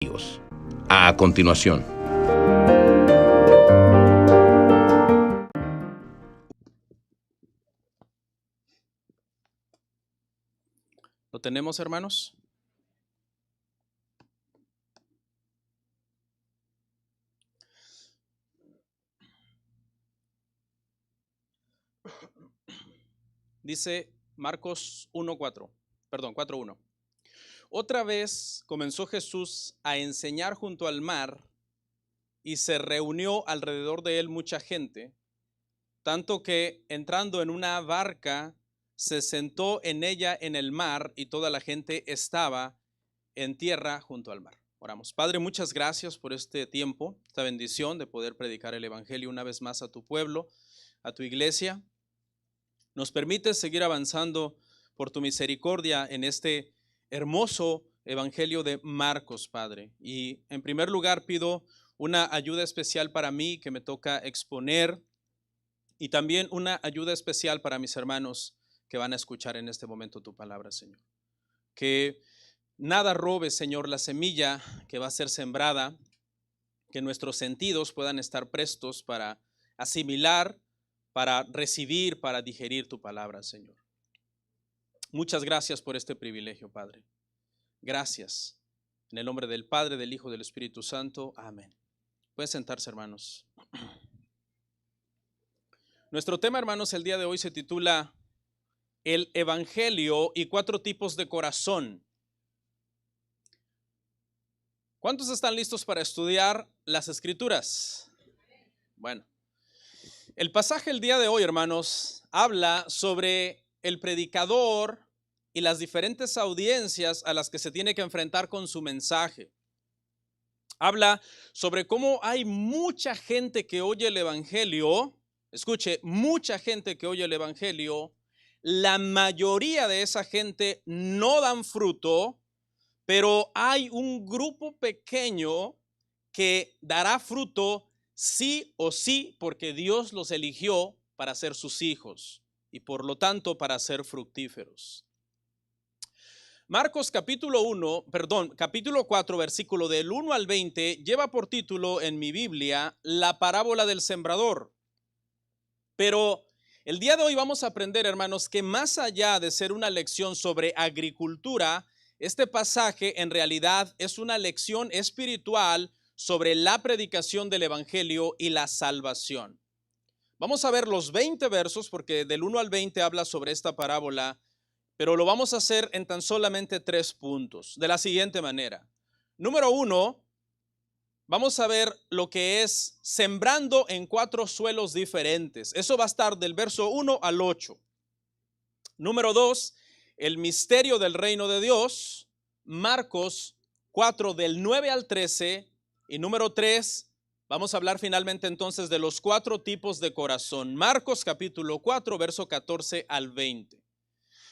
A continuación. ¿Lo tenemos, hermanos? Dice Marcos 4:1. Otra vez comenzó Jesús a enseñar junto al mar y se reunió alrededor de él mucha gente, tanto que entrando en una barca se sentó en ella en el mar y toda la gente estaba en tierra junto al mar. Oramos. Padre, muchas gracias por este tiempo, esta bendición de poder predicar el evangelio una vez más a tu pueblo, a tu iglesia. Nos permites seguir avanzando por tu misericordia en este hermoso evangelio de Marcos, Padre. Y en primer lugar pido una ayuda especial para mí que me toca exponer y también una ayuda especial para mis hermanos que van a escuchar en este momento tu palabra, Señor. Que nada robe, Señor, la semilla que va a ser sembrada, que nuestros sentidos puedan estar prestos para asimilar, para recibir, para digerir tu palabra, Señor. Muchas gracias por este privilegio, Padre. Gracias. En el nombre del Padre, del Hijo, del Espíritu Santo. Amén. Pueden sentarse, hermanos. Nuestro tema, hermanos, el día de hoy se titula El Evangelio y 4 tipos de corazón. ¿Cuántos están listos para estudiar las Escrituras? Bueno, el pasaje el día de hoy, hermanos, habla sobre el predicador y las diferentes audiencias a las que se tiene que enfrentar con su mensaje. Habla sobre cómo hay mucha gente que oye el evangelio, escuche, mucha gente que oye el evangelio, la mayoría de esa gente no dan fruto, pero hay un grupo pequeño que dará fruto sí o sí, porque Dios los eligió para ser sus hijos y por lo tanto para ser fructíferos. Marcos capítulo 4, versículo del 1 al 20, lleva por título en mi Biblia la parábola del sembrador. Pero el día de hoy vamos a aprender, hermanos, que más allá de ser una lección sobre agricultura, este pasaje en realidad es una lección espiritual sobre la predicación del evangelio y la salvación. Vamos a ver los 20 versos porque del 1 al 20 habla sobre esta parábola, pero lo vamos a hacer en tan solamente 3 puntos, de la siguiente manera. Número 1, vamos a ver lo que es sembrando en 4 suelos diferentes. Eso va a estar del verso 1 al 8. Número 2, el misterio del reino de Dios, Marcos 4 del 9 al 13. Y número 3, vamos a hablar finalmente entonces de los 4 tipos de corazón. Marcos capítulo 4, verso 14 al 20.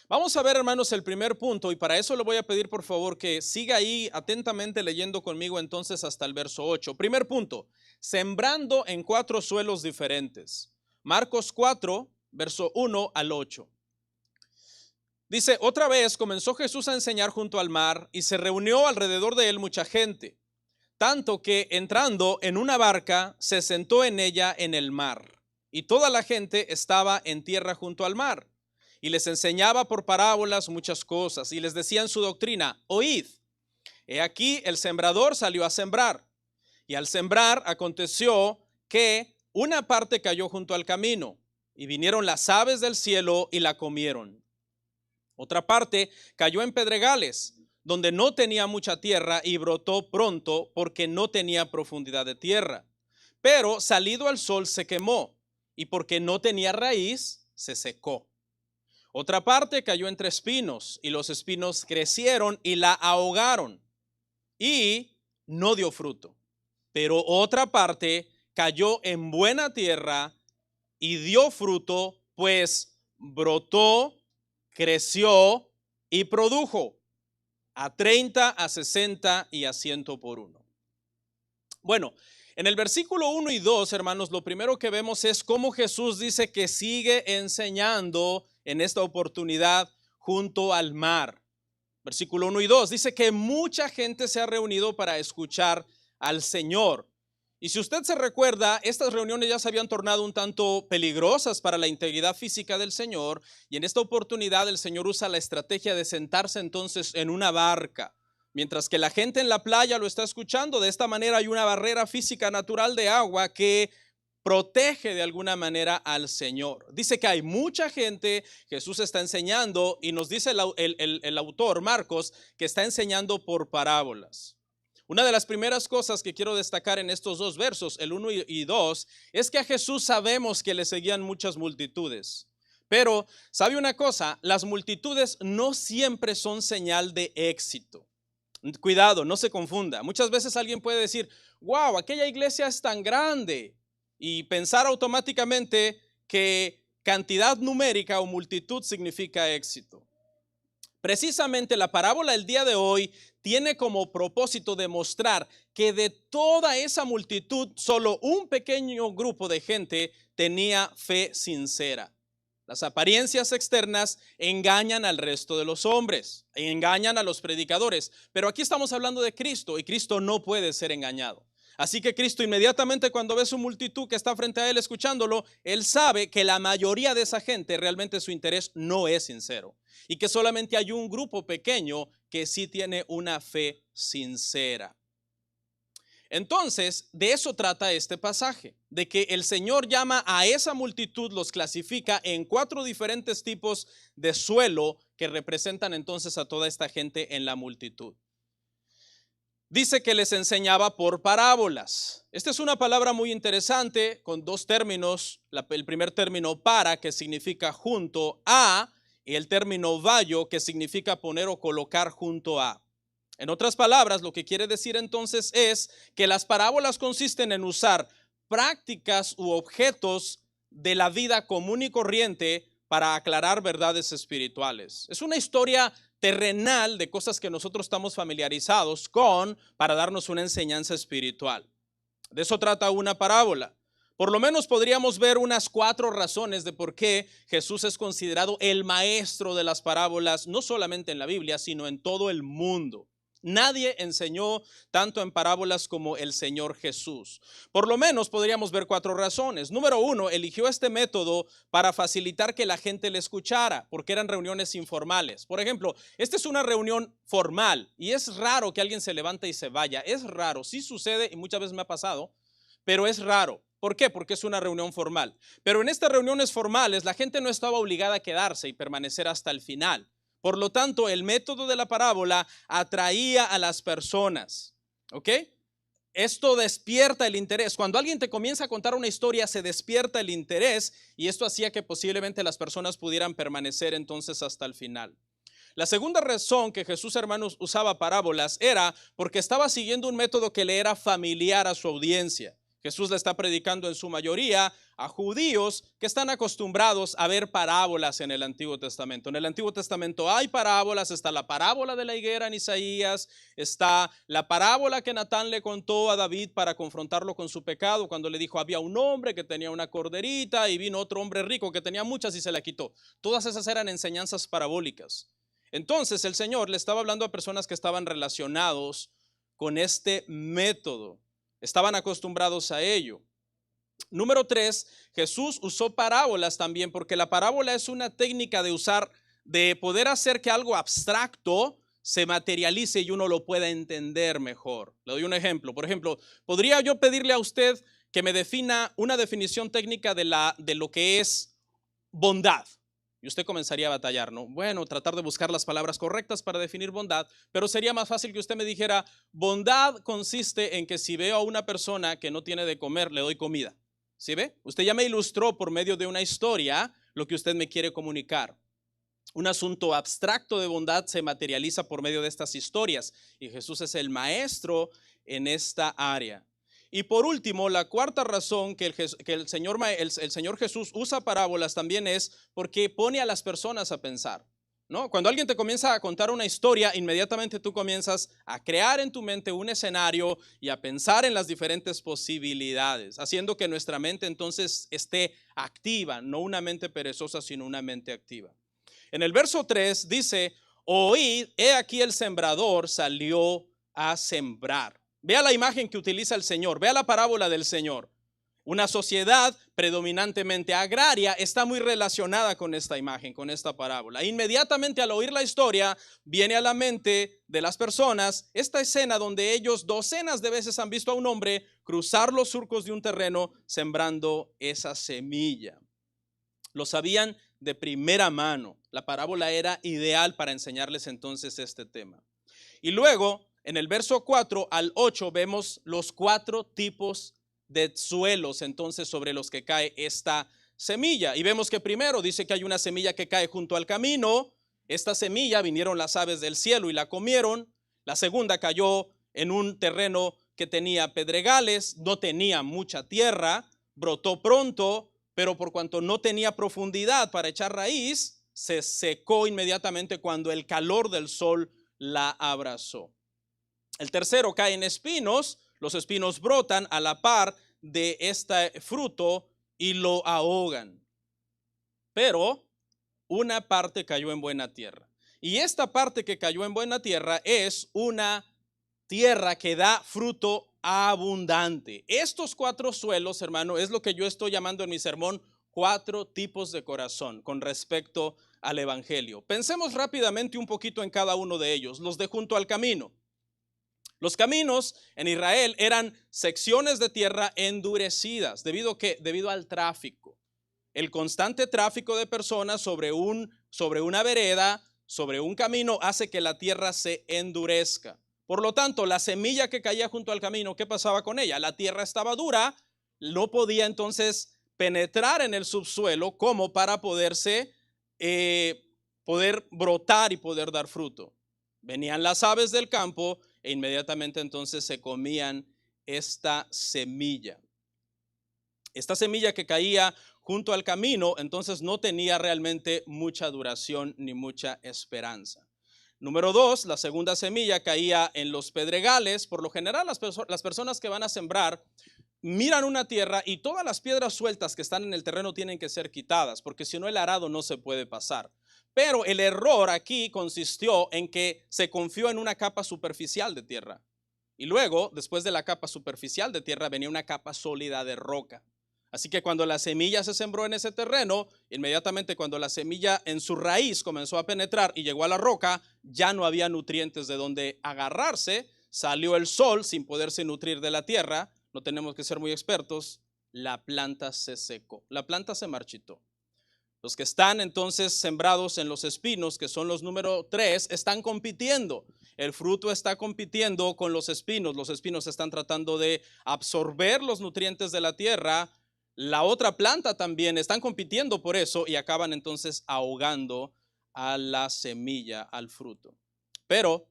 Vamos a ver, hermanos, el primer punto, y para eso le voy a pedir por favor que siga ahí atentamente leyendo conmigo entonces hasta el verso 8. Primer punto, sembrando en 4 suelos diferentes. Marcos 4, verso 1 al 8. Dice, otra vez comenzó Jesús a enseñar junto al mar y se reunió alrededor de él mucha gente, tanto que entrando en una barca se sentó en ella en el mar, y toda la gente estaba en tierra junto al mar. Y les enseñaba por parábolas muchas cosas, y les decía en su doctrina, oíd, he aquí el sembrador salió a sembrar, y al sembrar aconteció que una parte cayó junto al camino, y vinieron las aves del cielo y la comieron. Otra parte cayó en pedregales, donde no tenía mucha tierra, y brotó pronto porque no tenía profundidad de tierra. Pero salido al sol se quemó, y porque no tenía raíz, se secó. Otra parte cayó entre espinos, y los espinos crecieron y la ahogaron, y no dio fruto. Pero otra parte cayó en buena tierra y dio fruto, pues brotó, creció y produjo a 30, a 60 y a 100 por uno. Bueno, en el versículo 1 y 2, hermanos, lo primero que vemos es cómo Jesús dice que sigue enseñando en esta oportunidad junto al mar. Versículo 1 y 2 dice que mucha gente se ha reunido para escuchar al Señor. Y si usted se recuerda, estas reuniones ya se habían tornado un tanto peligrosas para la integridad física del Señor, y en esta oportunidad el Señor usa la estrategia de sentarse entonces en una barca, mientras que la gente en la playa lo está escuchando. De esta manera hay una barrera física natural de agua que protege de alguna manera al Señor. Dice que hay mucha gente, Jesús está enseñando, y nos dice el autor Marcos que está enseñando por parábolas. Una de las primeras cosas que quiero destacar en estos dos versos, el 1 y 2, es que a Jesús sabemos que le seguían muchas multitudes. Pero, ¿sabe una cosa? Las multitudes no siempre son señal de éxito. Cuidado, no se confunda. Muchas veces alguien puede decir, wow, aquella iglesia es tan grande, y pensar automáticamente que cantidad numérica o multitud significa éxito. Precisamente la parábola del día de hoy tiene como propósito demostrar que de toda esa multitud, solo un pequeño grupo de gente tenía fe sincera. Las apariencias externas engañan al resto de los hombres, engañan a los predicadores, pero aquí estamos hablando de Cristo y Cristo no puede ser engañado. Así que Cristo inmediatamente cuando ve su multitud que está frente a él escuchándolo, él sabe que la mayoría de esa gente realmente su interés no es sincero y que solamente hay un grupo pequeño que sí tiene una fe sincera. Entonces, de eso trata este pasaje, de que el Señor llama a esa multitud, los clasifica en 4 diferentes tipos de suelo que representan entonces a toda esta gente en la multitud. Dice que les enseñaba por parábolas. Esta es una palabra muy interesante con 2 términos. El primer término para, que significa junto a, y el término vayo, que significa poner o colocar junto a. En otras palabras, lo que quiere decir entonces es que las parábolas consisten en usar prácticas u objetos de la vida común y corriente para aclarar verdades espirituales. Es una historia terrenal de cosas que nosotros estamos familiarizados con para darnos una enseñanza espiritual. De eso trata una parábola. Por lo menos podríamos ver unas 4 razones de por qué Jesús es considerado el maestro de las parábolas, no solamente en la Biblia, sino en todo el mundo. Nadie enseñó tanto en parábolas como el Señor Jesús. Por lo menos podríamos ver 4 razones. Número 1, eligió este método para facilitar que la gente le escuchara, porque eran reuniones informales. Por ejemplo, esta es una reunión formal y es raro que alguien se levante y se vaya. Es raro, sí sucede y muchas veces me ha pasado, pero es raro. ¿Por qué? Porque es una reunión formal. Pero en estas reuniones formales la gente no estaba obligada a quedarse y permanecer hasta el final. Por lo tanto, el método de la parábola atraía a las personas. ¿Ok? Esto despierta el interés. Cuando alguien te comienza a contar una historia, se despierta el interés y esto hacía que posiblemente las personas pudieran permanecer entonces hasta el final. La segunda razón que Jesús, hermanos, usaba parábolas era porque estaba siguiendo un método que le era familiar a su audiencia. Jesús le está predicando en su mayoría a judíos que están acostumbrados a ver parábolas en el Antiguo Testamento. En el Antiguo Testamento hay parábolas, está la parábola de la higuera en Isaías, está la parábola que Natán le contó a David para confrontarlo con su pecado, cuando le dijo había un hombre que tenía una corderita y vino otro hombre rico que tenía muchas y se la quitó. Todas esas eran enseñanzas parabólicas. Entonces el Señor le estaba hablando a personas que estaban relacionados con este método. Estaban acostumbrados a ello. Número 3, Jesús usó parábolas también porque la parábola es una técnica de poder hacer que algo abstracto se materialice y uno lo pueda entender mejor. Le doy un ejemplo. Por ejemplo, ¿podría yo pedirle a usted que me defina una definición técnica de lo que es bondad? Y usted comenzaría a batallar, ¿no? Bueno, tratar de buscar las palabras correctas para definir bondad, pero sería más fácil que usted me dijera, bondad consiste en que si veo a una persona que no tiene de comer, le doy comida. ¿Sí ve? Usted ya me ilustró por medio de una historia lo que usted me quiere comunicar. Un asunto abstracto de bondad se materializa por medio de estas historias y Jesús es el maestro en esta área. Y por último, la cuarta razón que el Señor Jesús usa parábolas también es porque pone a las personas a pensar, ¿no? Cuando alguien te comienza a contar una historia, inmediatamente tú comienzas a crear en tu mente un escenario y a pensar en las diferentes posibilidades, haciendo que nuestra mente entonces esté activa, no una mente perezosa, sino una mente activa. En el verso 3 dice, oíd, he aquí el sembrador salió a sembrar. Vea la imagen que utiliza el Señor, vea la parábola del Señor. Una sociedad predominantemente agraria está muy relacionada con esta imagen, con esta parábola. Inmediatamente al oír la historia, viene a la mente de las personas esta escena donde ellos docenas de veces han visto a un hombre cruzar los surcos de un terreno sembrando esa semilla. Lo sabían de primera mano. La parábola era ideal para enseñarles entonces este tema. Y luego, en el verso 4 al 8, vemos los 4 tipos de suelos entonces sobre los que cae esta semilla. Y vemos que primero dice que hay una semilla que cae junto al camino. Esta semilla vinieron las aves del cielo y la comieron. La segunda cayó en un terreno que tenía pedregales, no tenía mucha tierra, brotó pronto, pero por cuanto no tenía profundidad para echar raíz, se secó inmediatamente cuando el calor del sol la abrazó. El tercero cae en espinos, los espinos brotan a la par de este fruto y lo ahogan. Pero una parte cayó en buena tierra. Y esta parte que cayó en buena tierra es una tierra que da fruto abundante. Estos 4 suelos, hermano, es lo que yo estoy llamando en mi sermón 4 tipos de corazón con respecto al evangelio. Pensemos rápidamente un poquito en cada uno de ellos. Los de junto al camino. Los caminos en Israel eran secciones de tierra endurecidas debido al tráfico. El constante tráfico de personas sobre una vereda, sobre un camino, hace que la tierra se endurezca. Por lo tanto, la semilla que caía junto al camino, ¿qué pasaba con ella? La tierra estaba dura, no podía entonces penetrar en el subsuelo como para poder brotar y poder dar fruto. Venían las aves del campo e inmediatamente entonces se comían esta semilla. Esta semilla que caía junto al camino, entonces no tenía realmente mucha duración ni mucha esperanza. Número 2, la segunda semilla caía en los pedregales. Por lo general, las personas que van a sembrar miran una tierra y todas las piedras sueltas que están en el terreno tienen que ser quitadas, porque si no el arado no se puede pasar. Pero el error aquí consistió en que se confió en una capa superficial de tierra. Y luego, después de la capa superficial de tierra, venía una capa sólida de roca. Así que cuando la semilla se sembró en ese terreno, inmediatamente cuando la semilla en su raíz comenzó a penetrar y llegó a la roca, ya no había nutrientes de donde agarrarse, salió el sol sin poderse nutrir de la tierra, no tenemos que ser muy expertos, la planta se secó, la planta se marchitó. Los que están entonces sembrados en los espinos, que son los número 3, están compitiendo. El fruto está compitiendo con los espinos están tratando de absorber los nutrientes de la tierra. La otra planta también están compitiendo por eso y acaban entonces ahogando a la semilla, al fruto. Pero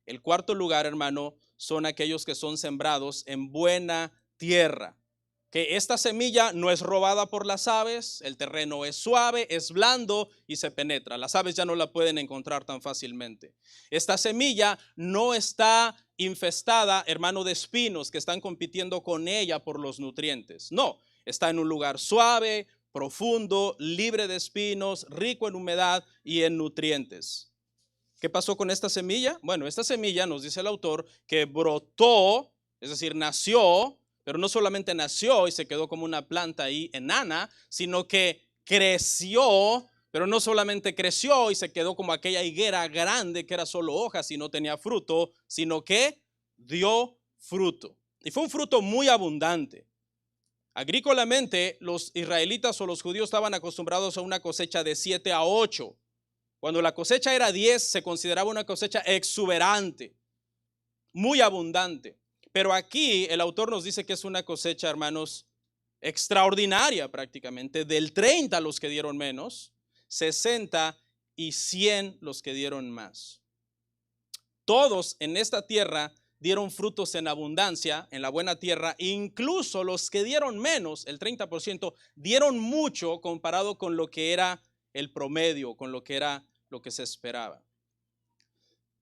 el cuarto lugar, hermano, son aquellos que son sembrados en buena tierra. Que esta semilla no es robada por las aves, el terreno es suave, es blando y se penetra. Las aves ya no la pueden encontrar tan fácilmente. Esta semilla no está infestada, hermano, de espinos que están compitiendo con ella por los nutrientes. No, está en un lugar suave, profundo, libre de espinos, rico en humedad y en nutrientes. ¿Qué pasó con esta semilla? Bueno, esta semilla, nos dice el autor, que brotó, es decir, nació. Pero no solamente nació y se quedó como una planta ahí enana, sino que creció, pero no solamente creció y se quedó como aquella higuera grande que era solo hojas y no tenía fruto, sino que dio fruto. Y fue un fruto muy abundante. Agrícolamente, los israelitas o los judíos estaban acostumbrados a una cosecha de 7 a 8. Cuando la cosecha era 10, se consideraba una cosecha exuberante, muy abundante. Pero aquí el autor nos dice que es una cosecha, hermanos, extraordinaria prácticamente. Del 30 los que dieron menos, 60 y 100 los que dieron más. Todos en esta tierra dieron frutos en abundancia, en la buena tierra. Incluso los que dieron menos, el 30%, dieron mucho comparado con lo que era el promedio, con lo que se esperaba.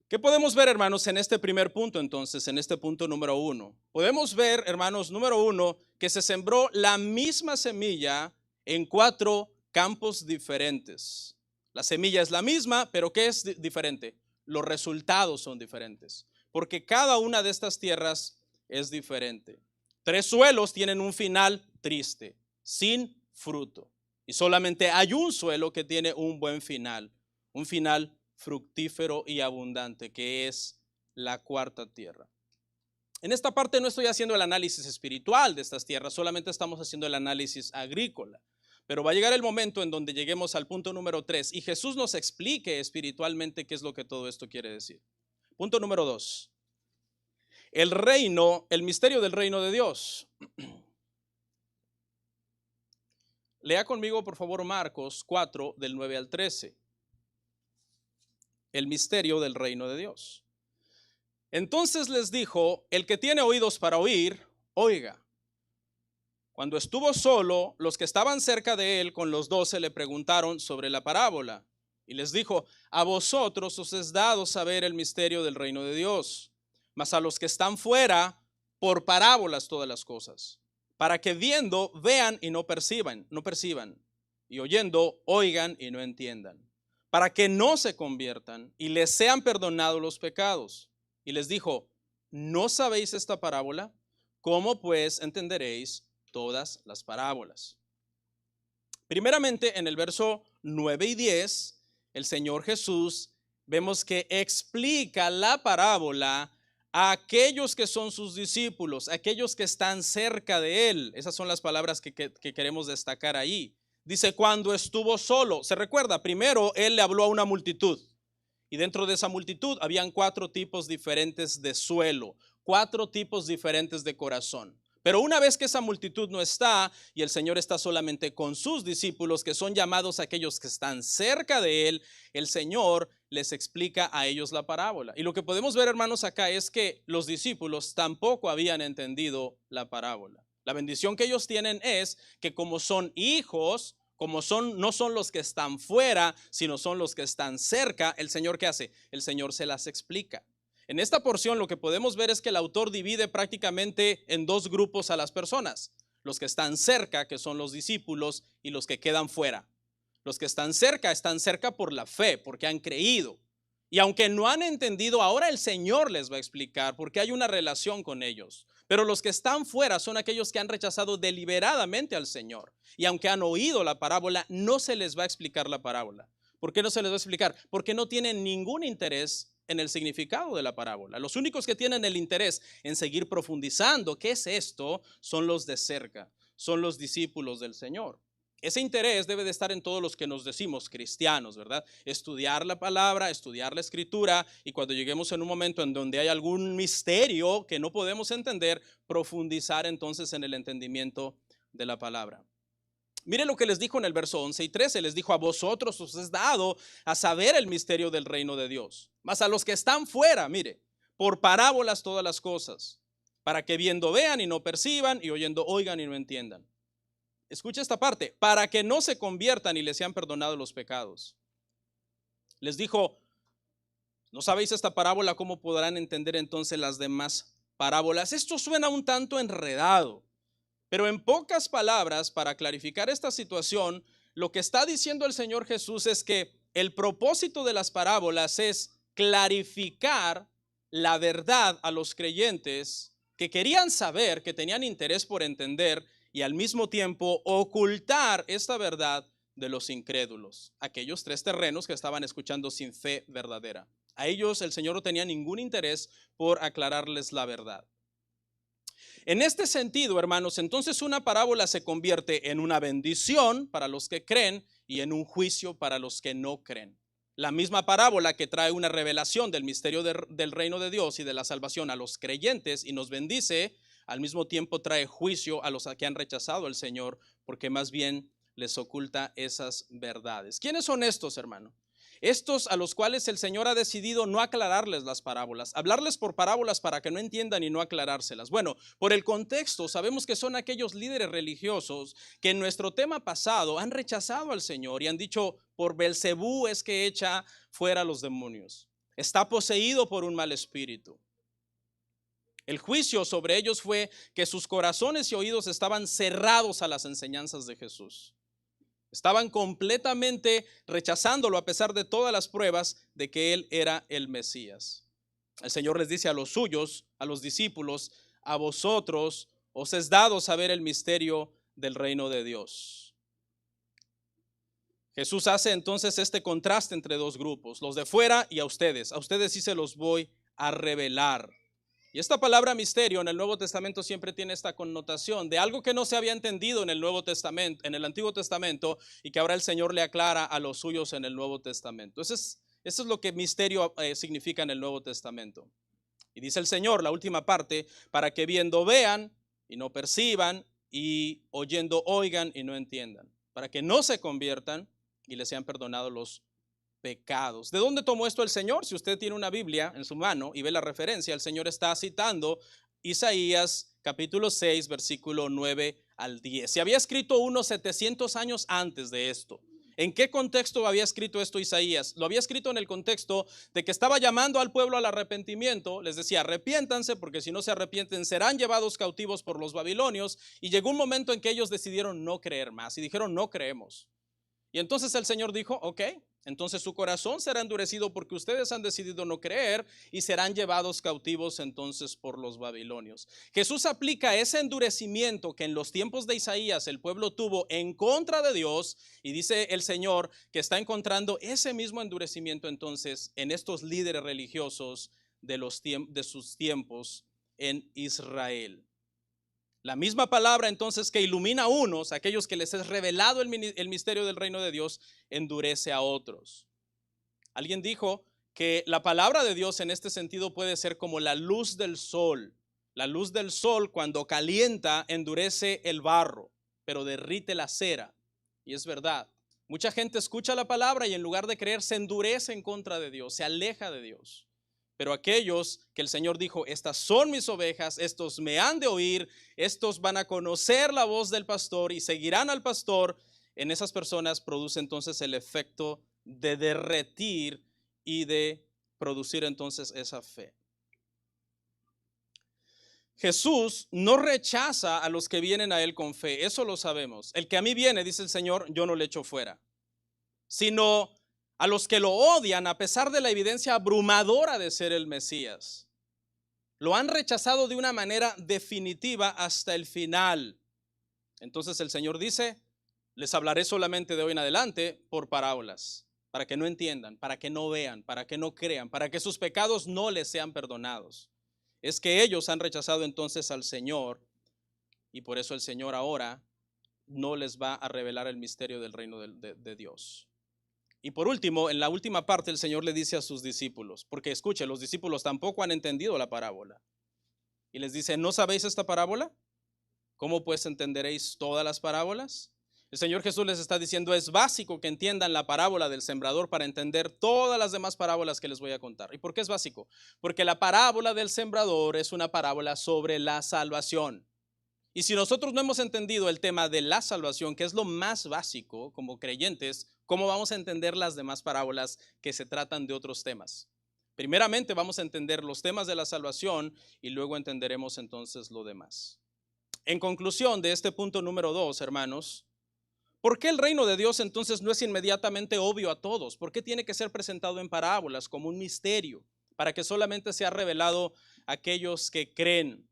¿Qué podemos ver, hermanos, en este primer punto entonces, en este punto número 1? Podemos ver, hermanos, número 1, que se sembró la misma semilla en 4 campos diferentes. La semilla es la misma, pero ¿qué es diferente? Los resultados son diferentes, porque cada una de estas tierras es diferente. 3 suelos tienen un final triste, sin fruto. Y solamente hay un suelo que tiene un buen final, un final fructífero y abundante, que es la cuarta tierra. En esta parte no estoy haciendo el análisis espiritual de estas tierras, solamente estamos haciendo el análisis agrícola. Pero va a llegar el momento en donde lleguemos al punto número 3 y Jesús nos explique espiritualmente qué es lo que todo esto quiere decir. Punto número 2. El reino, el misterio del reino de Dios. Lea conmigo, por favor, Marcos 4, del 9 al 13. El misterio del reino de Dios. Entonces les dijo, el que tiene oídos para oír, oiga. Cuando estuvo solo, los que estaban cerca de él con los 12 le preguntaron sobre la parábola. Y les dijo, a vosotros os es dado saber el misterio del reino de Dios, mas a los que están fuera, por parábolas todas las cosas, para que viendo vean y no perciban, y oyendo oigan y no entiendan, para que no se conviertan y les sean perdonados los pecados. Y les dijo, ¿no sabéis esta parábola? ¿Cómo pues entenderéis todas las parábolas? Primeramente, en el verso 9 y 10, el Señor Jesús vemos que explica la parábola a aquellos que son sus discípulos, aquellos que están cerca de él. Esas son las palabras que queremos destacar ahí. Dice, cuando estuvo solo. Se recuerda, primero él le habló a una multitud. Y dentro de esa multitud habían 4 tipos diferentes de suelo, 4 tipos diferentes de corazón. Pero una vez que esa multitud no está y el Señor está solamente con sus discípulos, que son llamados aquellos que están cerca de él, el Señor les explica a ellos la parábola. Y lo que podemos ver, hermanos, acá es que los discípulos tampoco habían entendido la parábola. La bendición que ellos tienen es que como son hijos, no son los que están fuera, sino son los que están cerca, el Señor, ¿qué hace? El Señor se las explica. En esta porción lo que podemos ver es que el autor divide prácticamente en 2 grupos a las personas. Los que están cerca, que son los discípulos, y los que quedan fuera. Los que están cerca por la fe, porque han creído. Y aunque no han entendido, ahora el Señor les va a explicar porque hay una relación con ellos. Pero los que están fuera son aquellos que han rechazado deliberadamente al Señor. Y aunque han oído la parábola, no se les va a explicar la parábola. ¿Por qué no se les va a explicar? Porque no tienen ningún interés en el significado de la parábola. Los únicos que tienen el interés en seguir profundizando qué es esto son los de cerca, son los discípulos del Señor. Ese interés debe de estar en todos los que nos decimos cristianos, ¿verdad? Estudiar la palabra, estudiar la escritura, y cuando lleguemos en un momento en donde hay algún misterio que no podemos entender, profundizar entonces en el entendimiento de la palabra. Mire lo que les dijo en el verso 11 y 13, les dijo, a vosotros os es dado a saber el misterio del reino de Dios, mas a los que están fuera, mire, por parábolas todas las cosas, para que viendo vean y no perciban, y oyendo oigan y no entiendan. Escucha esta parte, para que no se conviertan y les sean perdonados los pecados. Les dijo, ¿no sabéis esta parábola? ¿Cómo podrán entender entonces las demás parábolas? Esto suena un tanto enredado, pero en pocas palabras, para clarificar esta situación, lo que está diciendo el Señor Jesús es que el propósito de las parábolas es clarificar la verdad a los creyentes que querían saber, que tenían interés por entender, y al mismo tiempo ocultar esta verdad de los incrédulos, aquellos 3 terrenos que estaban escuchando sin fe verdadera. A ellos el Señor no tenía ningún interés por aclararles la verdad. En este sentido, hermanos, entonces una parábola se convierte en una bendición para los que creen y en un juicio para los que no creen. La misma parábola que trae una revelación del misterio del reino de Dios y de la salvación a los creyentes y nos bendice, al mismo tiempo trae juicio a los que han rechazado al Señor, porque más bien les oculta esas verdades. ¿Quiénes son estos, hermano? Estos a los cuales el Señor ha decidido no aclararles las parábolas, hablarles por parábolas para que no entiendan y no aclarárselas. Bueno, por el contexto sabemos que son aquellos líderes religiosos que en nuestro tema pasado han rechazado al Señor y han dicho, por Belcebú es que echa fuera a los demonios. Está poseído por un mal espíritu. El juicio sobre ellos fue que sus corazones y oídos estaban cerrados a las enseñanzas de Jesús. Estaban completamente rechazándolo a pesar de todas las pruebas de que él era el Mesías. El Señor les dice a los suyos, a los discípulos: a vosotros os es dado saber el misterio del reino de Dios. Jesús hace entonces este contraste entre dos grupos, los de fuera y a ustedes. A ustedes sí se los voy a revelar. Y esta palabra misterio en el Nuevo Testamento siempre tiene esta connotación de algo que no se había entendido en el Nuevo Testamento, en el Antiguo Testamento, y que ahora el Señor le aclara a los suyos en el Nuevo Testamento. Eso es lo que misterio significa en el Nuevo Testamento. Y dice el Señor, la última parte: para que viendo vean y no perciban, y oyendo oigan y no entiendan, para que no se conviertan y les sean perdonados los pecados. ¿De dónde tomó esto el Señor? Si usted tiene una Biblia en su mano y ve la referencia, el Señor está citando Isaías capítulo 6, versículo 9 al 10. Se había escrito unos 700 años antes de esto. ¿En qué contexto había escrito esto Isaías? Lo había escrito en el contexto de que estaba llamando al pueblo al arrepentimiento. Les decía: arrepiéntanse, porque si no se arrepienten serán llevados cautivos por los babilonios. Y llegó un momento en que ellos decidieron no creer más y dijeron: no creemos. Y entonces el Señor dijo: ok, entonces su corazón será endurecido porque ustedes han decidido no creer y serán llevados cautivos entonces por los babilonios. Jesús aplica ese endurecimiento que en los tiempos de Isaías el pueblo tuvo en contra de Dios, y dice el Señor que está encontrando ese mismo endurecimiento entonces en estos líderes religiosos de sus tiempos en Israel. La misma palabra entonces que ilumina a unos, aquellos que les es revelado el misterio del reino de Dios, endurece a otros. Alguien dijo que la palabra de Dios en este sentido puede ser como la luz del sol. La luz del sol, cuando calienta, endurece el barro, pero derrite la cera. Y es verdad. Mucha gente escucha la palabra y en lugar de creer se endurece en contra de Dios, se aleja de Dios. Pero aquellos que el Señor dijo: estas son mis ovejas, estos me han de oír, estos van a conocer la voz del pastor y seguirán al pastor, en esas personas produce entonces el efecto de derretir y de producir entonces esa fe. Jesús no rechaza a los que vienen a él con fe, eso lo sabemos. El que a mí viene, dice el Señor, yo no le echo fuera, sino a los que lo odian a pesar de la evidencia abrumadora de ser el Mesías. Lo han rechazado de una manera definitiva hasta el final. Entonces el Señor dice: les hablaré solamente de hoy en adelante por parábolas, para que no entiendan, para que no vean, para que no crean, para que sus pecados no les sean perdonados. Es que ellos han rechazado entonces al Señor, y por eso el Señor ahora no les va a revelar el misterio del reino de Dios. Y por último, en la última parte, el Señor le dice a sus discípulos, porque escuche, los discípulos tampoco han entendido la parábola. Y les dice: ¿no sabéis esta parábola? ¿Cómo pues entenderéis todas las parábolas? El Señor Jesús les está diciendo: es básico que entiendan la parábola del sembrador para entender todas las demás parábolas que les voy a contar. ¿Y por qué es básico? Porque la parábola del sembrador es una parábola sobre la salvación. Y si nosotros no hemos entendido el tema de la salvación, que es lo más básico como creyentes, ¿cómo vamos a entender las demás parábolas que se tratan de otros temas? Primeramente vamos a entender los temas de la salvación y luego entenderemos entonces lo demás. En conclusión de este punto número 2, hermanos, ¿por qué el reino de Dios entonces no es inmediatamente obvio a todos? ¿Por qué tiene que ser presentado en parábolas como un misterio para que solamente sea revelado a aquellos que creen?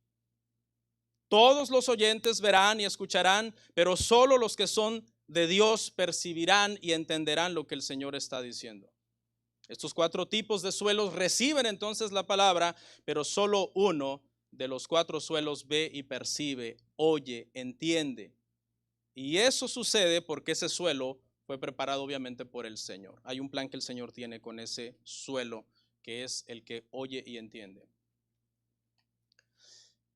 Todos los oyentes verán y escucharán, pero solo los que son de Dios percibirán y entenderán lo que el Señor está diciendo. Estos 4 tipos de suelos reciben entonces la palabra, pero solo uno de los 4 suelos ve y percibe, oye, entiende. Y eso sucede porque ese suelo fue preparado obviamente por el Señor. Hay un plan que el Señor tiene con ese suelo, que es el que oye y entiende.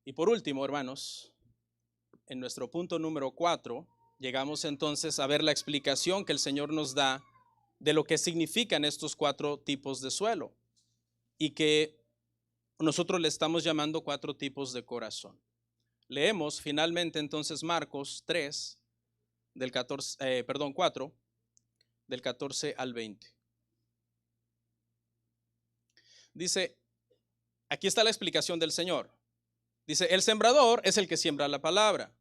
Y por último, hermanos, en nuestro punto número 4, llegamos entonces a ver la explicación que el Señor nos da de lo que significan estos 4 tipos de suelo y que nosotros le estamos llamando 4 tipos de corazón. Leemos finalmente entonces Marcos 3, 4, del 14 al 20. Dice, aquí está la explicación del Señor. Dice: el sembrador es el que siembra la palabra.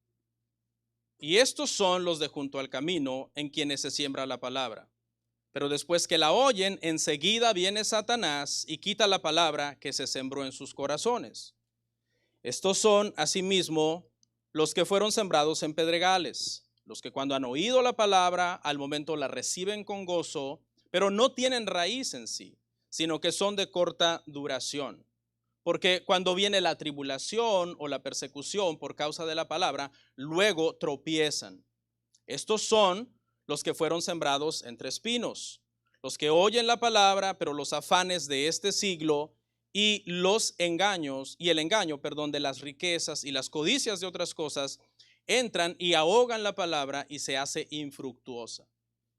Y estos son los de junto al camino en quienes se siembra la palabra. Pero después que la oyen, enseguida viene Satanás y quita la palabra que se sembró en sus corazones. Estos son, asimismo, los que fueron sembrados en pedregales, los que cuando han oído la palabra, al momento la reciben con gozo, pero no tienen raíz en sí, sino que son de corta duración. Porque cuando viene la tribulación o la persecución por causa de la palabra, luego tropiezan. Estos son los que fueron sembrados entre espinos, los que oyen la palabra, pero los afanes de este siglo y los engaños, y el engaño, perdón, de las riquezas y las codicias de otras cosas, entran y ahogan la palabra y se hace infructuosa.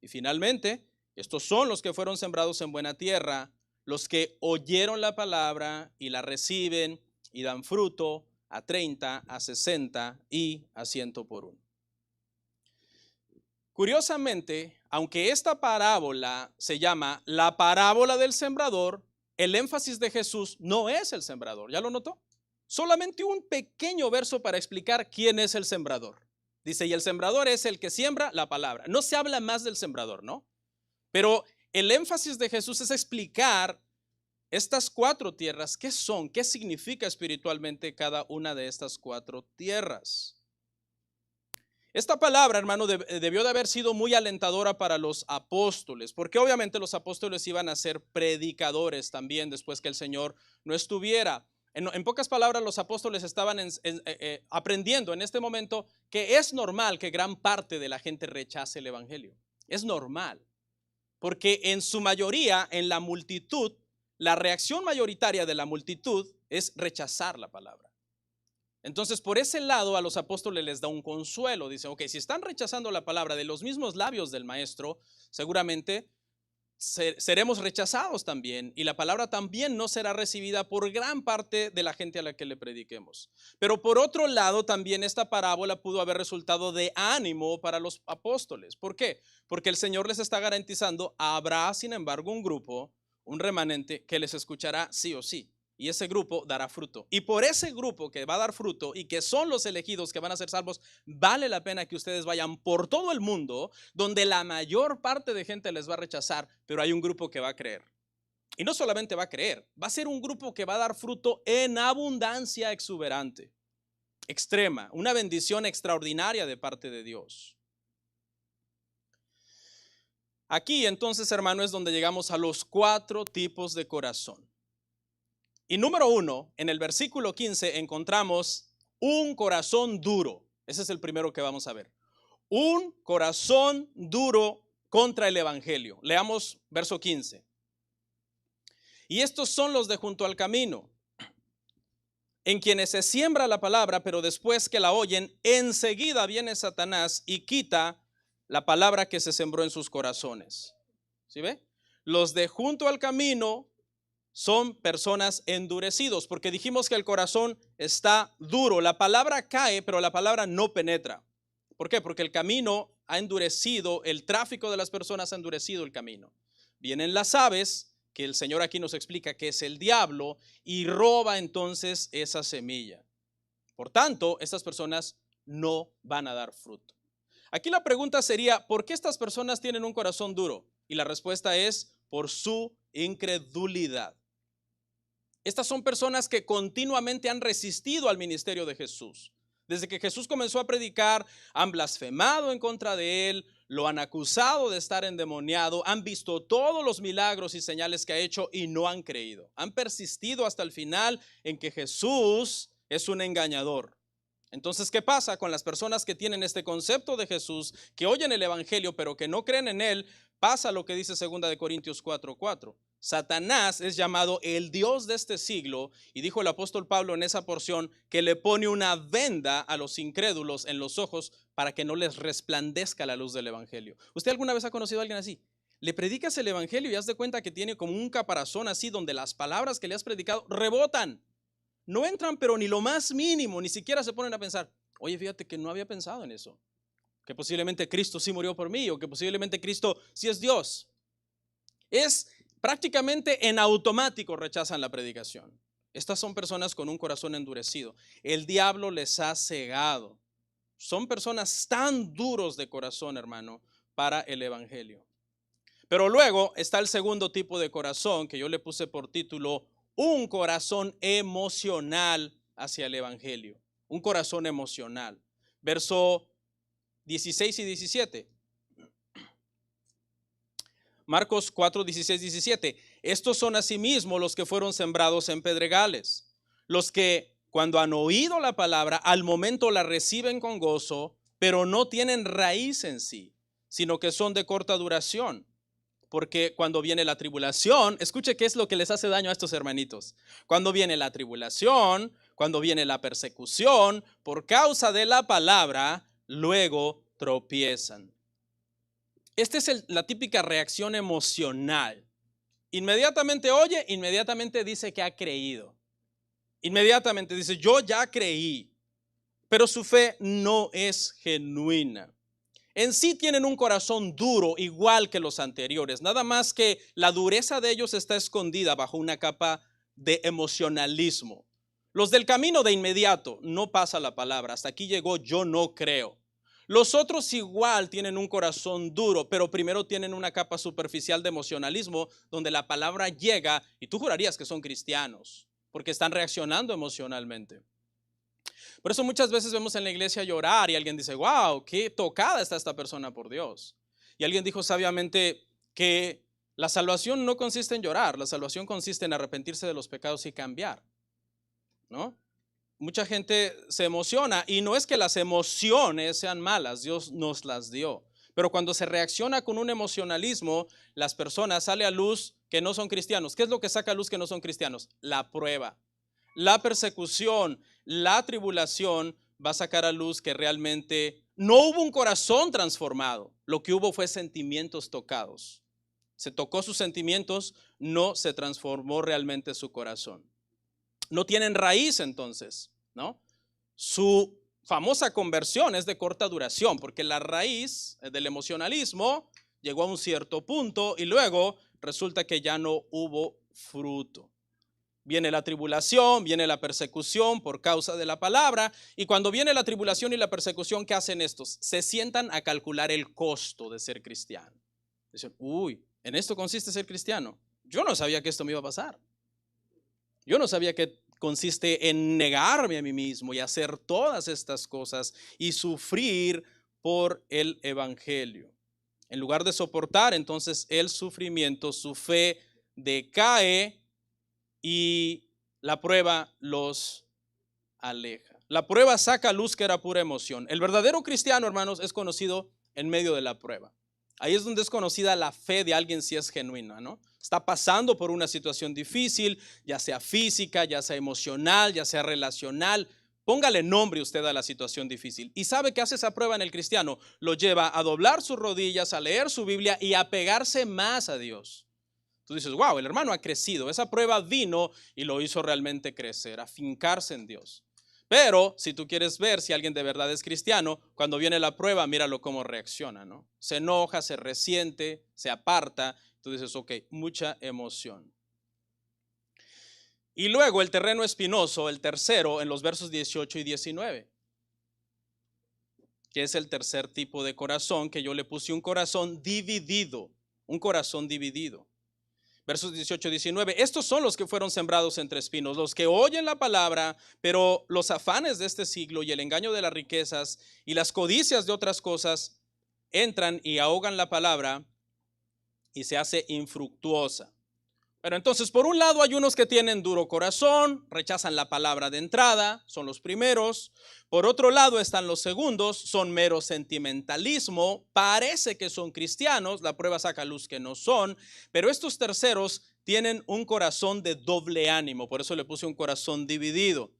Y finalmente, estos son los que fueron sembrados en buena tierra, los que oyeron la palabra y la reciben y dan fruto a 30, a 60 y a 100 por uno. Curiosamente, aunque esta parábola se llama la parábola del sembrador, el énfasis de Jesús no es el sembrador. ¿Ya lo notó? Solamente un pequeño verso para explicar quién es el sembrador. Dice, y el sembrador es el que siembra la palabra. No se habla más del sembrador, ¿no? Pero el énfasis de Jesús es explicar estas 4 tierras, ¿qué son? ¿Qué significa espiritualmente cada una de estas 4 tierras? Esta palabra, hermano, debió de haber sido muy alentadora para los apóstoles, porque obviamente los apóstoles iban a ser predicadores también después que el Señor no estuviera. En pocas palabras, los apóstoles estaban aprendiendo en este momento que es normal que gran parte de la gente rechace el evangelio. Es normal, porque en su mayoría, en la multitud, la reacción mayoritaria de la multitud es rechazar la palabra. Entonces, por ese lado, a los apóstoles les da un consuelo. Dicen, ok, si están rechazando la palabra de los mismos labios del maestro, seguramente seremos rechazados también. Y la palabra también no será recibida por gran parte de la gente a la que le prediquemos. Pero por otro lado, también esta parábola pudo haber resultado de ánimo para los apóstoles. ¿Por qué? Porque el Señor les está garantizando, habrá, sin embargo, un grupo, un remanente que les escuchará sí o sí. Y ese grupo dará fruto. Y por ese grupo que va a dar fruto y que son los elegidos que van a ser salvos, vale la pena que ustedes vayan por todo el mundo, donde la mayor parte de gente les va a rechazar, pero hay un grupo que va a creer. Y no solamente va a creer, va a ser un grupo que va a dar fruto en abundancia exuberante, extrema, una bendición extraordinaria de parte de Dios. Aquí entonces, hermano, es donde llegamos a los 4 tipos de corazón. Y número 1, en el versículo 15 encontramos un corazón duro. Ese es el primero que vamos a ver. Un corazón duro contra el evangelio. Leamos verso 15. Y estos son los de junto al camino, en quienes se siembra la palabra, pero después que la oyen, enseguida viene Satanás y quita la palabra que se sembró en sus corazones. ¿Sí ve? Los de junto al camino son personas endurecidos, porque dijimos que el corazón está duro. La palabra cae, pero la palabra no penetra. ¿Por qué? Porque el camino ha endurecido, el tráfico de las personas ha endurecido el camino. Vienen las aves, que el Señor aquí nos explica que es el diablo, y roba entonces esa semilla. Por tanto, estas personas no van a dar fruto. Aquí la pregunta sería, ¿por qué estas personas tienen un corazón duro? Y la respuesta es, por su incredulidad. Estas son personas que continuamente han resistido al ministerio de Jesús. Desde que Jesús comenzó a predicar, han blasfemado en contra de él, lo han acusado de estar endemoniado, han visto todos los milagros y señales que ha hecho y no han creído. Han persistido hasta el final en que Jesús es un engañador. Entonces, ¿qué pasa con las personas que tienen este concepto de Jesús, que oyen el evangelio pero que no creen en él? Pasa lo que dice 2 Corintios 4:4. Satanás es llamado el Dios de este siglo, y dijo el apóstol Pablo en esa porción que le pone una venda a los incrédulos en los ojos para que no les resplandezca la luz del evangelio. ¿Usted alguna vez ha conocido a alguien así? Le predicas el evangelio y haz de cuenta que tiene como un caparazón así donde las palabras que le has predicado rebotan. No entran, pero ni lo más mínimo, ni siquiera se ponen a pensar, oye, fíjate que no había pensado en eso, que posiblemente Cristo sí murió por mí, o que posiblemente Cristo sí es Dios. Es prácticamente en automático rechazan la predicación. Estas son personas con un corazón endurecido. El diablo les ha cegado. Son personas tan duros de corazón, hermano, para el evangelio. Pero luego está el segundo tipo de corazón que yo le puse por título, un corazón emocional hacia el evangelio. Un corazón emocional. Verso 16 y 17. Marcos 4, 16, 17. Estos son asimismo los que fueron sembrados en pedregales, los que cuando han oído la palabra, al momento la reciben con gozo, pero no tienen raíz en sí, sino que son de corta duración. Porque cuando viene la tribulación, escuche qué es lo que les hace daño a estos hermanitos. Cuando viene la tribulación, cuando viene la persecución, por causa de la palabra, luego tropiezan. Esta es la típica reacción emocional. Inmediatamente oye, inmediatamente dice que ha creído. Inmediatamente dice, yo ya creí. Pero su fe no es genuina. En sí tienen un corazón duro igual que los anteriores, nada más que la dureza de ellos está escondida bajo una capa de emocionalismo. Los del camino de inmediato, no pasa la palabra, hasta aquí llegó, yo no creo. Los otros igual tienen un corazón duro, pero primero tienen una capa superficial de emocionalismo donde la palabra llega y tú jurarías que son cristianos porque están reaccionando emocionalmente. Por eso muchas veces vemos en la iglesia llorar y alguien dice, wow, qué tocada está esta persona por Dios. Y alguien dijo sabiamente que la salvación no consiste en llorar, la salvación consiste en arrepentirse de los pecados y cambiar, ¿no? Mucha gente se emociona y no es que las emociones sean malas, Dios nos las dio. Pero cuando se reacciona con un emocionalismo, las personas sale a luz que no son cristianos. ¿Qué es lo que saca a luz que no son cristianos? La prueba. La persecución, la tribulación va a sacar a luz que realmente no hubo un corazón transformado. Lo que hubo fue sentimientos tocados. Se tocó sus sentimientos, no se transformó realmente su corazón. No tienen raíz entonces, ¿no? Su famosa conversión es de corta duración, porque la raíz del emocionalismo llegó a un cierto punto y luego resulta que ya no hubo fruto. Viene la tribulación, viene la persecución por causa de la palabra. Y cuando viene la tribulación y la persecución, ¿qué hacen estos? Se sientan a calcular el costo de ser cristiano. Dicen, uy, ¿en esto consiste ser cristiano? Yo no sabía que esto me iba a pasar. Yo no sabía que consiste en negarme a mí mismo y hacer todas estas cosas y sufrir por el evangelio. En lugar de soportar entonces el sufrimiento, su fe decae y la prueba los aleja. La prueba saca a luz que era pura emoción. El verdadero cristiano, hermanos, es conocido en medio de la prueba. Ahí es donde es conocida la fe de alguien si es genuina, ¿no? Está pasando por una situación difícil, ya sea física, ya sea emocional, ya sea relacional. Póngale nombre usted a la situación difícil. ¿Y sabe qué hace esa prueba en el cristiano? Lo lleva a doblar sus rodillas, a leer su Biblia y a pegarse más a Dios. Tú dices, wow, el hermano ha crecido. Esa prueba vino y lo hizo realmente crecer, afincarse en Dios. Pero si tú quieres ver si alguien de verdad es cristiano, cuando viene la prueba, míralo cómo reacciona, ¿no? Se enoja, se resiente, se aparta. Tú dices, ok, mucha emoción. Y luego el terreno espinoso, el tercero, en los versos 18 y 19, que es el tercer tipo de corazón, que yo le puse un corazón dividido, un corazón dividido. Versos 18 y 19, estos son los que fueron sembrados entre espinos, los que oyen la palabra, pero los afanes de este siglo y el engaño de las riquezas y las codicias de otras cosas entran y ahogan la palabra y se hace infructuosa. Pero entonces, por un lado hay unos que tienen duro corazón, rechazan la palabra de entrada, son los primeros. Por otro lado están los segundos, son mero sentimentalismo, parece que son cristianos, la prueba saca a luz que no son, pero estos terceros tienen un corazón de doble ánimo, por eso le puse un corazón dividido.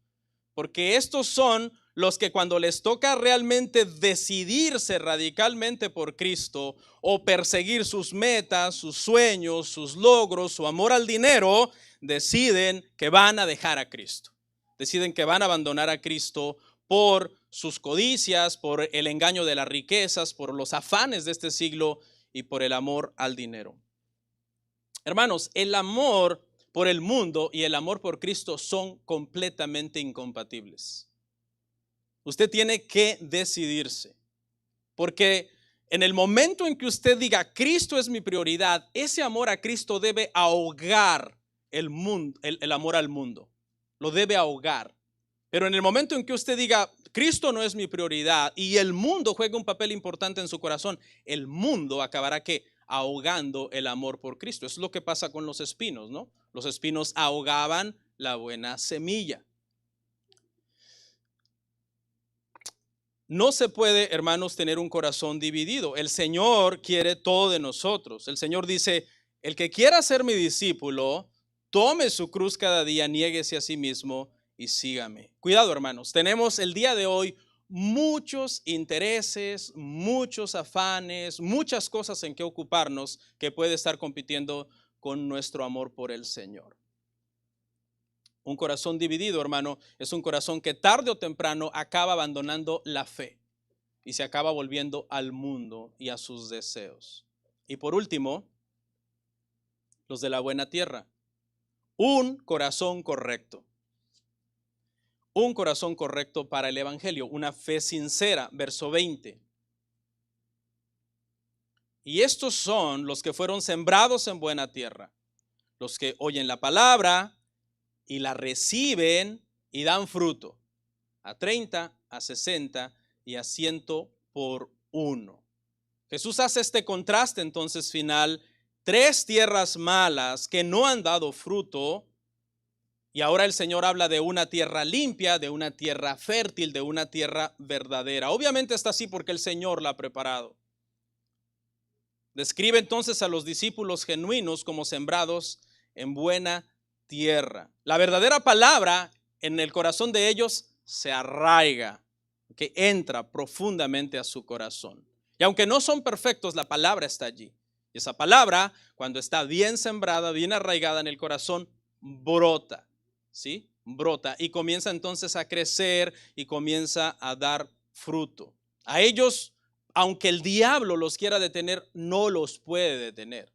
Porque estos son los que cuando les toca realmente decidirse radicalmente por Cristo o perseguir sus metas, sus sueños, sus logros, su amor al dinero, deciden que van a dejar a Cristo. Deciden que van a abandonar a Cristo por sus codicias, por el engaño de las riquezas, por los afanes de este siglo y por el amor al dinero. Hermanos, el amor por el mundo y el amor por Cristo son completamente incompatibles. Usted tiene que decidirse. Porque en el momento en que usted diga, Cristo es mi prioridad, ese amor a Cristo debe ahogar el mundo, el amor al mundo. Lo debe ahogar. Pero en el momento en que usted diga, Cristo no es mi prioridad y el mundo juega un papel importante en su corazón, el mundo acabará que ahogando el amor por Cristo. Eso es lo que pasa con los espinos, ¿no? Los espinos ahogaban la buena semilla. No se puede, hermanos, tener un corazón dividido. El Señor quiere todo de nosotros. El Señor dice, el que quiera ser mi discípulo, tome su cruz cada día, niéguese a sí mismo y sígame. Cuidado, hermanos, tenemos el día de hoy muchos intereses, muchos afanes, muchas cosas en que ocuparnos que puede estar compitiendo con nuestro amor por el Señor. Un corazón dividido, hermano, es un corazón que tarde o temprano acaba abandonando la fe y se acaba volviendo al mundo y a sus deseos. Y por último, los de la buena tierra. Un corazón correcto. Un corazón correcto para el evangelio, una fe sincera, verso 20. Y estos son los que fueron sembrados en buena tierra, los que oyen la palabra y la reciben y dan fruto, a 30, a 60 y a 100 por uno. Jesús hace este contraste entonces final, 3 tierras malas que no han dado fruto, y ahora el Señor habla de una tierra limpia, de una tierra fértil, de una tierra verdadera. Obviamente está así porque el Señor la ha preparado. Describe entonces a los discípulos genuinos como sembrados en buena tierra. La verdadera palabra en el corazón de ellos se arraiga, que entra profundamente a su corazón. Y aunque no son perfectos, la palabra está allí. Y esa palabra, cuando está bien sembrada, bien arraigada en el corazón, brota, ¿sí? Brota y comienza entonces a crecer y comienza a dar fruto. A ellos, aunque el diablo los quiera detener, no los puede detener.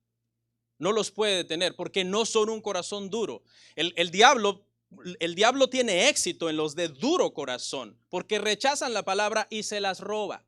No los puede detener porque no son un corazón duro. El diablo tiene éxito en los de duro corazón porque rechazan la palabra y se las roba.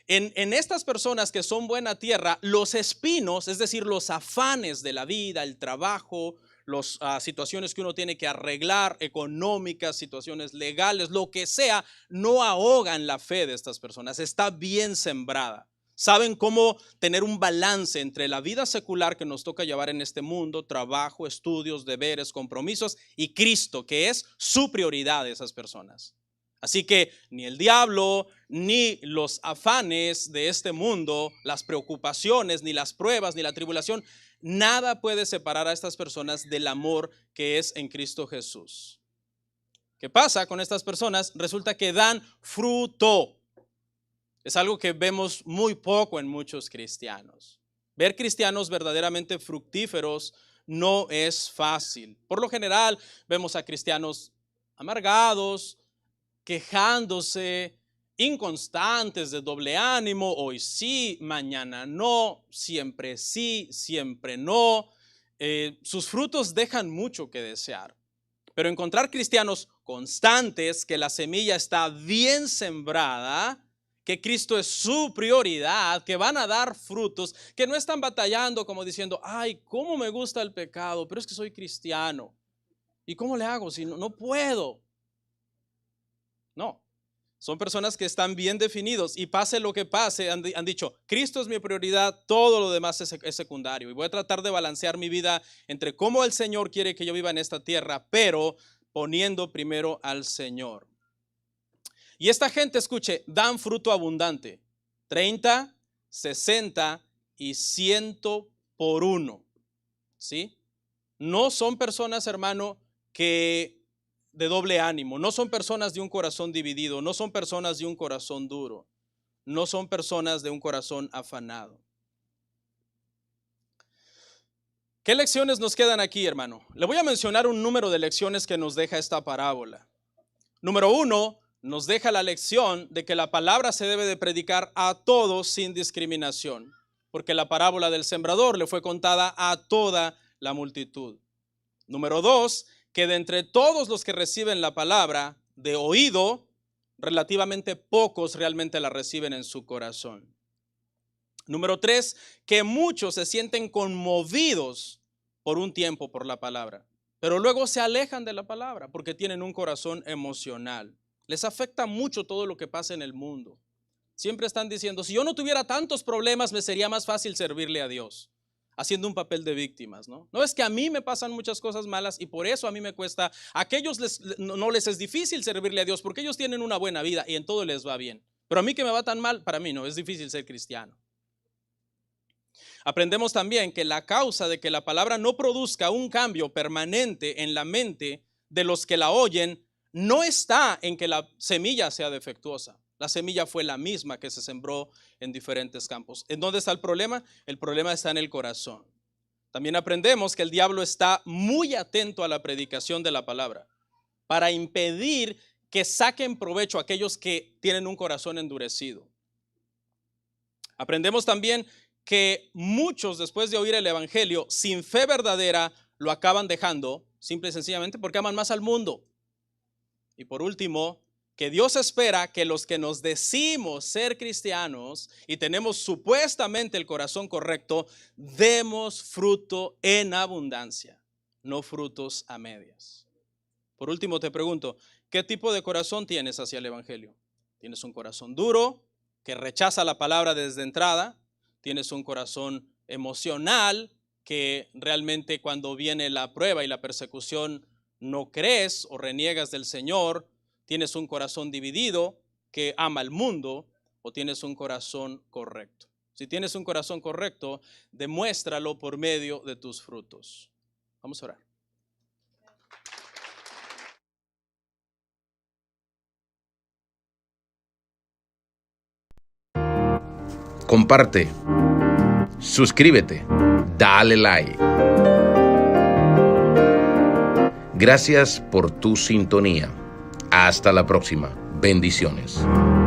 En estas personas que son buena tierra, los espinos, es decir, los afanes de la vida, el trabajo, las situaciones que uno tiene que arreglar, económicas, situaciones legales, lo que sea, no ahogan la fe de estas personas. Está bien sembrada. Saben cómo tener un balance entre la vida secular que nos toca llevar en este mundo, trabajo, estudios, deberes, compromisos, y Cristo, que es su prioridad de esas personas. Así que ni el diablo, ni los afanes de este mundo, las preocupaciones, ni las pruebas, ni la tribulación, nada puede separar a estas personas del amor que es en Cristo Jesús. ¿Qué pasa con estas personas? Resulta que dan fruto. Es algo que vemos muy poco en muchos cristianos. Ver cristianos verdaderamente fructíferos no es fácil. Por lo general vemos a cristianos amargados, quejándose, inconstantes, de doble ánimo, hoy sí, mañana no, siempre sí, siempre no. Sus frutos dejan mucho que desear. Pero encontrar cristianos constantes, que la semilla está bien sembrada, que Cristo es su prioridad, que van a dar frutos, que no están batallando como diciendo, ay, cómo me gusta el pecado, pero es que soy cristiano. ¿Y cómo le hago si no puedo? No, son personas que están bien definidos y pase lo que pase, han dicho, Cristo es mi prioridad, todo lo demás es secundario. Y voy a tratar de balancear mi vida entre cómo el Señor quiere que yo viva en esta tierra, pero poniendo primero al Señor. Y esta gente, escuche, dan fruto abundante, 30, 60 y 100 por uno, ¿sí? No son personas, hermano, que de doble ánimo, no son personas de un corazón dividido, no son personas de un corazón duro, no son personas de un corazón afanado. ¿Qué lecciones nos quedan aquí, hermano? Le voy a mencionar un número de lecciones que nos deja esta parábola. Número 1, nos deja la lección de que la palabra se debe de predicar a todos sin discriminación, porque la parábola del sembrador le fue contada a toda la multitud. Número 2, que de entre todos los que reciben la palabra de oído, relativamente pocos realmente la reciben en su corazón. Número 3, que muchos se sienten conmovidos por un tiempo por la palabra, pero luego se alejan de la palabra porque tienen un corazón emocional. Les afecta mucho todo lo que pasa en el mundo. Siempre están diciendo, si yo no tuviera tantos problemas, me sería más fácil servirle a Dios, haciendo un papel de víctimas, ¿no? No es que a mí me pasan muchas cosas malas y por eso a mí me cuesta. A aquellos no les es difícil servirle a Dios porque ellos tienen una buena vida y en todo les va bien. Pero a mí que me va tan mal, para mí no, es difícil ser cristiano. Aprendemos también que la causa de que la palabra no produzca un cambio permanente en la mente de los que la oyen no está en que la semilla sea defectuosa. La semilla fue la misma que se sembró en diferentes campos. ¿En dónde está el problema? El problema está en el corazón. También aprendemos que el diablo está muy atento a la predicación de la palabra para impedir que saquen provecho a aquellos que tienen un corazón endurecido. Aprendemos también que muchos, después de oír el evangelio sin fe verdadera, lo acaban dejando simple y sencillamente porque aman más al mundo. Y por último, que Dios espera que los que nos decimos ser cristianos y tenemos supuestamente el corazón correcto, demos fruto en abundancia, no frutos a medias. Por último te pregunto, ¿qué tipo de corazón tienes hacia el evangelio? ¿Tienes un corazón duro que rechaza la palabra desde entrada? ¿Tienes un corazón emocional que realmente cuando viene la prueba y la persecución no crees o reniegas del Señor? ¿Tienes un corazón dividido que ama al mundo o tienes un corazón correcto? Si tienes un corazón correcto, demuéstralo por medio de tus frutos. Vamos a orar. Comparte, suscríbete, dale like. Gracias por tu sintonía. Hasta la próxima. Bendiciones.